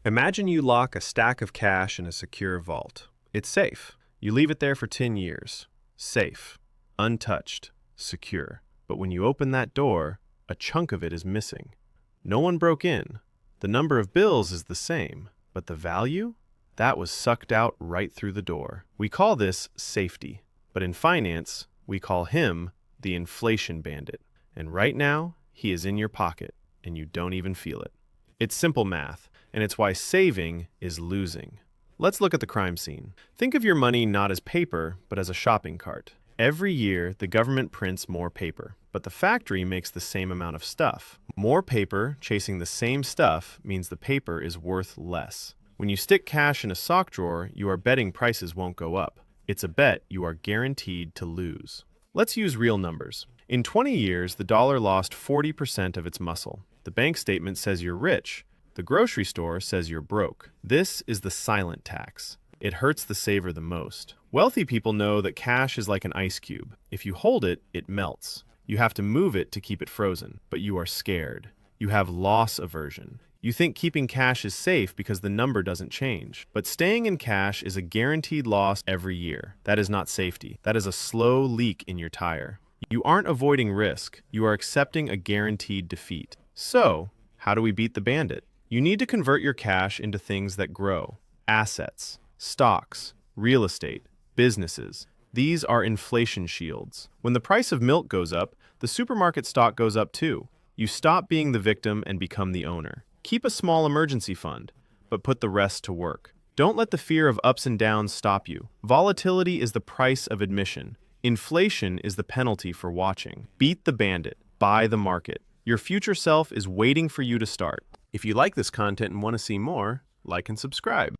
Imagine you lock a stack of cash in a secure vault. It's safe. You leave it there for 10 years. Safe, untouched, secure. But when you open that door, a chunk of it is missing. No one broke in. The number of bills is the same, but the value? That was sucked out right through the door. We call this safety, but in finance, we call him the inflation bandit. And right now, he is in your pocket, and you don't even feel it. It's simple math, and it's why saving is losing. Let's look at the crime scene. Think of your money not as paper, but as a shopping cart. Every year, the government prints more paper, but the factory makes the same amount of stuff. More paper chasing the same stuff means the paper is worth less. When you stick cash in a sock drawer, you are betting prices won't go up. It's a bet you are guaranteed to lose. Let's use real numbers. In 20 years, the dollar lost 40% of its muscle. The bank statement says you're rich. The grocery store says you're broke. This is the silent tax. It hurts the saver the most. Wealthy people know that cash is like an ice cube. If you hold it, it melts. You have to move it to keep it frozen, but you are scared. You have loss aversion. You think keeping cash is safe because the number doesn't change. But staying in cash is a guaranteed loss every year. That is not safety. That is a slow leak in your tire. You aren't avoiding risk. You are accepting a guaranteed defeat. So, how do we beat the bandit? You need to convert your cash into things that grow. Assets, stocks, real estate, businesses. These are inflation shields. When the price of milk goes up, the supermarket stock goes up too. You stop being the victim and become the owner. Keep a small emergency fund, but put the rest to work. Don't let the fear of ups and downs stop you. Volatility is the price of admission. Inflation is the penalty for watching. Beat the bandit. Buy the market. Your future self is waiting for you to start. If you like this content and want to see more, like and subscribe.